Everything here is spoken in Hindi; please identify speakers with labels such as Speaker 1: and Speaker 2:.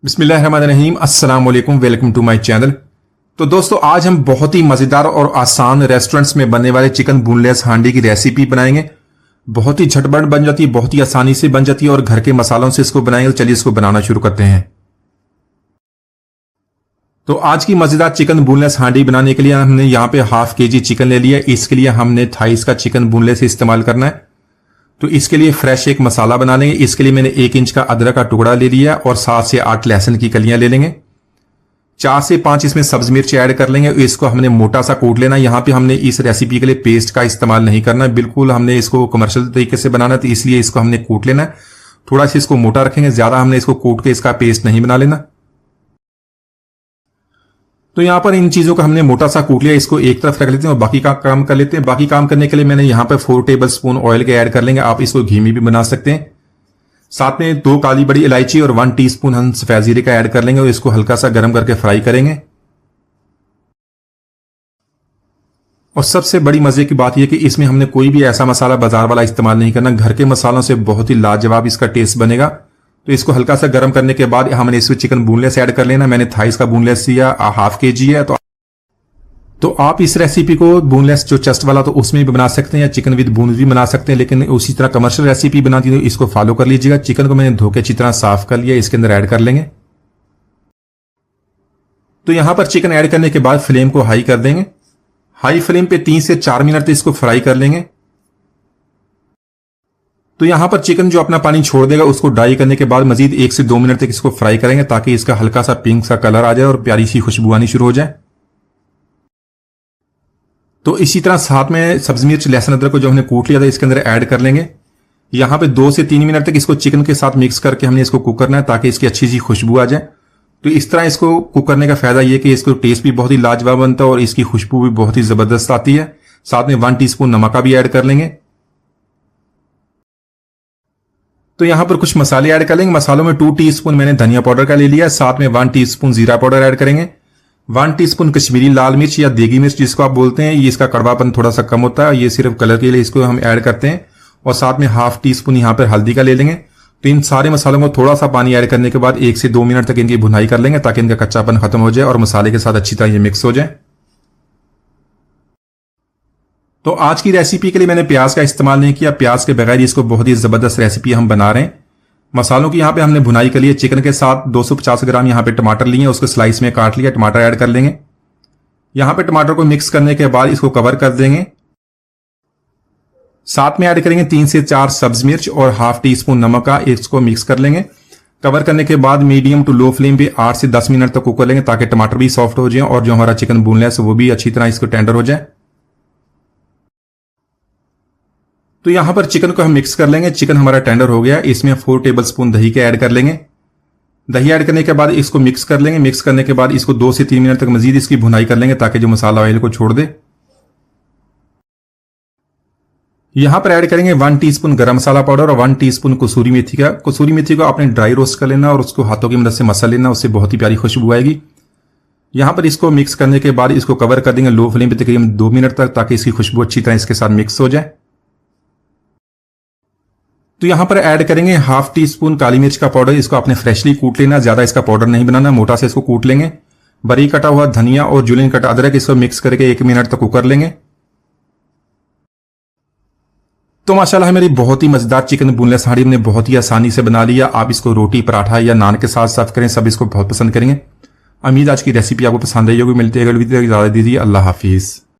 Speaker 1: बिस्मिल्लाहिर्रहमानिर्रहीम, अस्सलाम वालेकुम, वेलकम टू माय चैनल। तो दोस्तों, आज हम बहुत ही मज़ेदार और आसान रेस्टोरेंट्स में बनने वाले चिकन बोनलेस हांडी की रेसिपी बनाएंगे। बहुत ही झटपट बन जाती है, बहुत ही आसानी से बन जाती है और घर के मसालों से इसको बनाएंगे। तो चलिए इसको बनाना शुरू करते हैं। तो आज की मज़ेदार चिकन बोनलेस हांडी बनाने के लिए हमने यहाँ पे हाफ केजी चिकन ले लिया। इसके लिए हमने थाइस का चिकन बोनलेस इस्तेमाल करना है। तो इसके लिए फ्रेश एक मसाला बना लेंगे। इसके लिए मैंने 1 इंच का अदरक का टुकड़ा ले लिया और 7 से 8 लहसुन की कलियां ले लेंगे। 4 से 5 इसमें सब्ज मिर्च ऐड कर लेंगे। इसको हमने मोटा सा कूट लेना। यहाँ पे हमने इस रेसिपी के लिए पेस्ट का इस्तेमाल नहीं करना है, बिल्कुल हमने इसको कमर्शियल तरीके से बनाना है, तो इसलिए इसको हमने कूट लेना है। थोड़ा सा इसको मोटा रखेंगे, ज्यादा हमने इसको कूट के इसका पेस्ट नहीं बना लेना। तो यहां पर इन चीजों का हमने मोटा सा कूट लिया, इसको एक तरफ रख लेते हैं और बाकी का काम कर लेते हैं। बाकी काम करने के लिए मैंने यहां पर 4 टेबल स्पून ऑयल के ऐड कर लेंगे। आप इसको घी में भी बना सकते हैं। साथ में 2 काली बड़ी इलायची और 1 टीस्पून हम सफेद जीरे का ऐड कर लेंगे और इसको हल्का सा गर्म करके फ्राई करेंगे। और सबसे बड़ी मजे की बात यह कि इसमें हमने कोई भी ऐसा मसाला बाजार वाला इस्तेमाल नहीं करना। घर के मसालों से बहुत ही लाजवाब इसका टेस्ट बनेगा। तो इसको हल्का सा गर्म करने के बाद हमने इसमें चिकन बोनलेस ऐड कर लेना। मैंने थाइस का बोनलेस लिया, हाफ केजी है। तो आप इस रेसिपी को बोनलेस जो चेस्ट वाला तो उसमें भी बना सकते हैं या चिकन विद बोन भी बना सकते हैं, लेकिन उसी तरह कमर्शियल रेसिपी बनाती है तो इसको फॉलो कर लीजिएगा। चिकन को मैंने धो के अच्छी तरह साफ कर लिया, इसके अंदर ऐड कर लेंगे। तो यहां पर चिकन ऐड करने के बाद फ्लेम को हाई कर देंगे। हाई फ्लेम पे 3 से 4 मिनट तक इसको फ्राई कर लेंगे। तो यहां पर चिकन जो अपना पानी छोड़ देगा उसको ड्राई करने के बाद मजीद 1 से 2 मिनट तक इसको फ्राई करेंगे ताकि इसका हल्का सा पिंक सा कलर आ जाए और प्यारी सी खुशबू आनी शुरू हो जाए। तो इसी तरह साथ में सब्जी मिर्च लहसुन अदरक को जो हमने कूट लिया था इसके अंदर ऐड कर लेंगे। यहां पे 2 से 3 मिनट तक इसको चिकन के साथ मिक्स करके हमने इसको कुक करना है ताकि इसकी अच्छी सी खुशबू आ जाए। तो इस तरह इसको कुक करने का फायदा यह कि इसको टेस्ट भी बहुत ही लाजवाब बनता है और इसकी खुशबू भी बहुत ही जबरदस्त आती है। साथ में 1 टीस्पून नमक का भी ऐड कर लेंगे। तो यहां पर कुछ मसाले ऐड कर लेंगे। मसालों में 2 टीस्पून मैंने धनिया पाउडर का ले लिया, साथ में 1 टीस्पून जीरा पाउडर ऐड करेंगे। 1 टीस्पून कश्मीरी लाल मिर्च या देगी मिर्च जिसको आप बोलते हैं, ये इसका कड़वापन थोड़ा सा कम होता है, ये सिर्फ कलर के लिए इसको हम ऐड करते हैं। और साथ में हाफ टीस्पून यहां पर हल्दी का ले लेंगे। तो इन सारे मसालों को थोड़ा सा पानी ऐड करने के बाद 1 से 2 मिनट तक इनकी भुनाई कर लेंगे ताकि इनका कच्चापन खत्म हो जाए और मसाले के साथ अच्छी तरह ये मिक्स हो जाए। तो आज की रेसिपी के लिए मैंने प्याज का इस्तेमाल नहीं किया। प्याज के बगैर इसको बहुत ही जबरदस्त रेसिपी हम बना रहे हैं। मसालों की यहाँ पे हमने भुनाई कर लिया। चिकन के साथ 250 ग्राम यहाँ पे टमाटर लिए, उसको स्लाइस में काट लिया। टमाटर ऐड कर लेंगे। यहाँ पे टमाटर को मिक्स करने के बाद इसको कवर कर देंगे। साथ में ऐड करेंगे 3 से 4 सब्ज मिर्च और हाफ टीस्पून नमक का, इसको मिक्स कर लेंगे। कवर करने के बाद मीडियम टू लो फ्लेम पे 8 से 10 मिनट तक कुक कर लेंगे ताकि टमाटर भी सॉफ्ट हो जाए और जो हमारा चिकन बोनलेस वो भी अच्छी तरह इसको टेंडर हो जाए। तो यहां पर चिकन को हम मिक्स कर लेंगे। चिकन हमारा टेंडर हो गया। इसमें 4 टेबल स्पून दही के ऐड कर लेंगे। दही ऐड करने के बाद इसको मिक्स कर लेंगे। मिक्स करने के बाद इसको 2 से 3 मिनट तक मजीद इसकी भुनाई कर लेंगे ताकि जो मसाला ऑयल को छोड़ दे। यहां पर ऐड करेंगे 1 टीस्पून गरम मसाला पाउडर और 1 टीस्पून कसूरी मेथी का। कसूरी मेथी को आपने ड्राई रोस्ट कर लेना और उसको हाथों की मदद से मसल लेना, उससे बहुत ही प्यारी खुशबू आएगी। यहां पर इसको मिक्स करने के बाद इसको कवर कर देंगे लो फ्लेम पे तकरीबन 2 मिनट तक ताकि इसकी खुशबू अच्छी तरह इसके साथ मिक्स हो जाए। तो यहां पर ऐड करेंगे हाफ टीस्पून काली मिर्च का पाउडर। इसको आपने फ्रेशली कूट लेना, ज्यादा इसका पाउडर नहीं बनाना, मोटा से इसको कूट लेंगे। बारीक कटा हुआ धनिया और जुलियन कटा अदरक, इसको मिक्स करके 1 मिनट तक कुक कर लेंगे। तो माशाल्लाह मेरी बहुत ही मजेदार चिकन बोनलेस हांडी हमने बहुत ही आसानी से बना लिया। आप इसको रोटी, पराठा या नान के साथ सर्व करें, सब इसको बहुत पसंद करेंगे। उम्मीद आज की रेसिपी आपको पसंद आई होगी। मिलते हैं अगली वीडियो, इजाजत दीजिए, अल्लाह हाफिज।